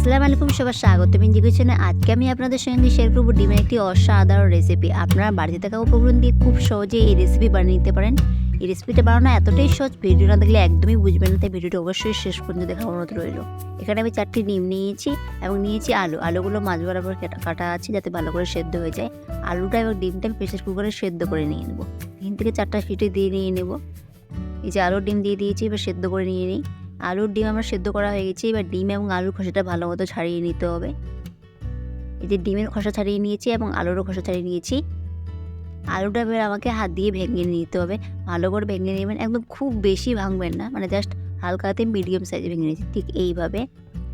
আসসালামু আলাইকুম, সবার স্বাগত মিঞ্জি কিচেনে। আজকে আমি আপনাদের সঙ্গে শেয়ার করব ডিমের একটি অসাধারণ রেসিপি। আপনারা বাড়িতে থাকা উপকরণ দিয়ে খুব সহজেই এই রেসিপি বানিয়ে নিতে পারেন। এই রেসিপিটা বানানো এতটাই সহজ, ভিডিও না দেখলে একদমই বুঝবেন না, তাই ভিডিওটা অবশ্যই শেষ পর্যন্ত দেখার অনুরোধ রইল। এখানে আমি 4টি ডিম নিয়েছি এবং নিয়েছি আলুগুলো মাঝ বরাবর কাটা আছে যাতে ভালো করে সেদ্ধ হয়ে যায়। আলুটা এবং ডিমটা আমি প্রেসার কুকারে সেদ্ধ করে নিয়ে নেব। 3 থেকে 4টা সিটি দিয়ে নিয়ে নেব। এই যে আলুর ডিম দিয়ে দিয়েছি, এবার সেদ্ধ করে নিয়ে নিই। আলুর ডিম আমার সেদ্ধ করা হয়ে গেছে। এবার ডিম এবং আলুর খোসাটা ভালো মতো ছাড়িয়ে নিতে হবে। এই যে ডিমের খোসা ছাড়িয়ে নিয়েছি এবং আলুরও খোসা ছাড়িয়ে নিয়েছি। আলুটা এবার আমাকে হাত দিয়ে ভেঙে নিতে হবে। ভালো করে ভেঙে নেবেন, একদম খুব বেশি ভাঙবেন না, মানে জাস্ট হালকাতে মিডিয়াম সাইজে ভেঙে নিয়েছি ঠিক এইভাবে।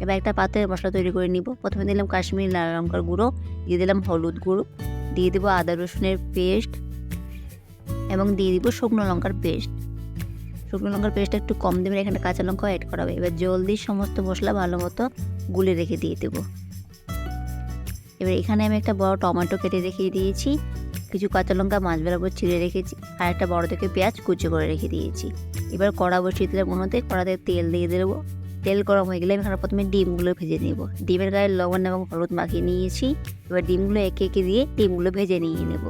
এবার একটা পাত্রে মশলা তৈরি করে নিব। প্রথমে দিলাম কাশ্মীরি লাল লঙ্কার গুঁড়ো, দিয়ে দিলাম হলুদ গুঁড়ো, দিয়ে দেবো আদা রসুনের পেস্ট এবং দিয়ে দিব শুকনো লঙ্কার পেস্ট। শুকনো লঙ্কার পেস্টটা একটু কম দেবেন, এখানে কাঁচা লঙ্কাও অ্যাড করা হবে। এবার জল দিয়ে সমস্ত মশলা ভালো মতো গুলে রেখে দিয়ে দেবো। এবার এখানে আমি একটা বড় টমেটো কেটে রেখে দিয়েছি, কিছু কাঁচা লঙ্কা মাছ বরাবর চিড়ে রেখেছি, আর একটা বড় থেকে পেঁয়াজ কুচি করে রেখে দিয়েছি। এবার কড়া বসিয়ে দিলাম, কড়াতে তেল দিয়ে দেবো। তেল গরম হয়ে গেলে এখানে প্রথমে ডিমগুলো ভেজে নেব। ডিমের গায়ে লবণ এবং হলুদ মাখিয়ে নিয়েছি। এবার ডিমগুলো একে একে দিয়ে ডিমগুলো ভেজে নিয়ে নেব।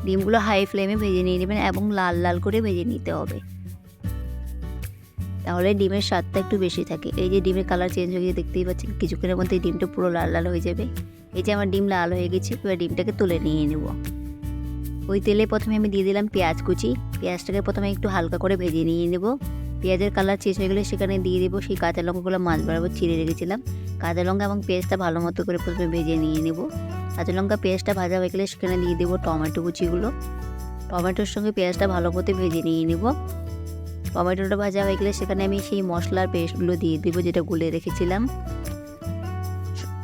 ডিমগুলো হাই ফ্লেমে ভেজে নিয়ে নেবেন এবং লাল লাল করে ভেজে নিতে হবে, তাহলে ডিমের স্বাদটা একটু বেশি থাকে। এই যে ডিমের কালার চেঞ্জ হয়ে গিয়ে দেখতেই পাচ্ছেন, কিছুক্ষণের মধ্যে ডিমটা পুরো লাল লাল হয়ে যাবে। এই যে আমার ডিম লাল হয়ে গেছে, এবার ডিমটাকে তুলে নিয়ে নেব। ওই তেলে প্রথমে আমি দিয়ে দিলাম পেঁয়াজ কুচি। পেঁয়াজটাকে প্রথমে একটু হালকা করে ভেজে নিয়ে নেব। পেঁয়াজের কালার চেঞ্জ হয়ে গেলে সেখানে দিয়ে দেবো সেই কাঁচা লঙ্কাগুলো মাছ বরাবর চিড়ে রেখেছিলাম। কাঁচা লঙ্কা এবং পেঁয়াজটা ভালো মতো করে প্রথমে ভেজে নিয়ে নেব। কাঁচা লঙ্কা পেঁয়াজটা ভাজা হয়ে গেলে সেখানে দিয়ে দেবো টমেটো কুচিগুলো। টমেটোর সঙ্গে পেঁয়াজটা ভালো মতো ভেজে নিয়ে নেব। টমেটোটা ভাজা হয়ে গেলে সেখানে আমি সেই মশলার পেস্টগুলো দিয়ে দেবো যেটা গুলে রেখেছিলাম।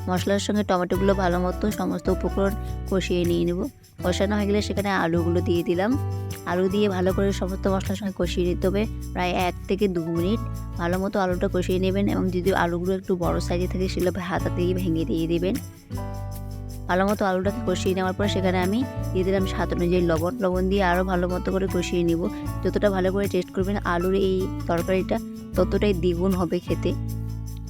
মশলার সঙ্গে টমেটোগুলো ভালো মতো সমস্ত উপকরণ কষিয়ে নিয়ে নেব। কষানো হয়ে গেলে সেখানে আলুগুলো দিয়ে দিলাম। আলু দিয়ে ভালো করে সমস্ত মশলার সঙ্গে কষিয়ে নিতে হবে প্রায় 1 থেকে 2 মিনিট। ভালো মতো আলুটা কষিয়ে নেবেন এবং যদি আলুগুলো একটু বড় সাইজে থাকে সেগুলো হাতা দিয়ে ভেঙে দিয়ে দেবেন। ভালো মতো আলুটাকে কষিয়ে নেওয়ার পর সেখানে আমি দিয়ে দিলাম স্বাদ অনুযায়ী লবণ দিয়ে আরও ভালো মতো করে কষিয়ে নেব। যতটা ভালো করে টেস্ট করবেন আলুর এই তরকারিটা ততটাই দ্বিগুণ হবে খেতে।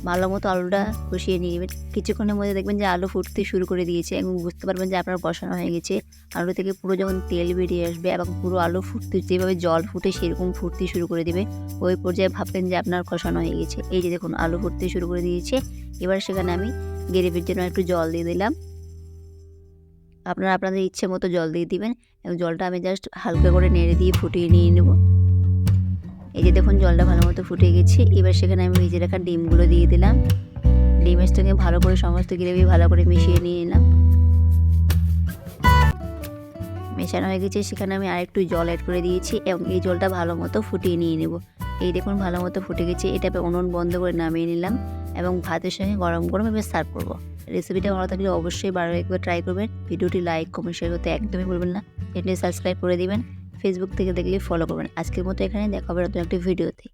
ভালো মতো আলুটা কষিয়ে নিয়ে নেবেন। কিছুক্ষণের মধ্যে দেখবেন যে আলু ফুটতে শুরু করে দিয়েছে এবং বুঝতে পারবেন যে আপনার কষানো হয়ে গেছে। আলু থেকে পুরো যখন তেল বেরিয়ে আসবে এবং পুরো আলু ফুটতে যেভাবে জল ফুটে সেরকম ফুটতে শুরু করে দেবে, ওই পর্যায়ে ভাববেন যে আপনার কষানো হয়ে গেছে। এই যে দেখুন আলু ফুটতে শুরু করে দিয়েছে। এবার সেখানে আমি গ্রেভির জন্য একটু জল দিয়ে দিলাম। আপনারা আপনাদের ইচ্ছে মতো জল দিয়ে দিবেন এবং জলটা আমি জাস্ট হালকা করে নেড়ে দিয়ে ফুটিয়ে নিয়ে নেব। এই যে দেখুন জলটা ভালো মতো ফুটে গেছে। এবার সেখানে আমি ভেজে রাখা ডিমগুলো দিয়ে দিলাম। ডিমের সঙ্গে ভালো করে সমস্ত গ্রেভি ভালো করে মিশিয়ে নিয়ে নিলাম। মেশানো হয়ে গেছে, সেখানে আমি আরেকটু জল অ্যাড করে দিয়েছি এবং এই জলটা ভালো মতো ফুটিয়ে নিয়ে নেব। এই দেখুন ভালো মতো ফুটে গেছে। এটা উনুন বন্ধ করে নামিয়ে নিলাম এবং ভাতের সঙ্গে গরম গরম এবার সার্ভ করব। রেসিপিটা ভালো থাকলে অবশ্যই একবার ট্রাই করবেন। ভিডিওটি লাইক কমেন্ট শেয়ার করতে একদমই ভুলবেন না। চ্যানেলটি সাবস্ক্রাইব করে দিবেন। ফেসবুক থেকে দেখলে ফলো করবেন। আজকের মতো এখানে দেখা হবে নতুন একটি ভিডিওতে।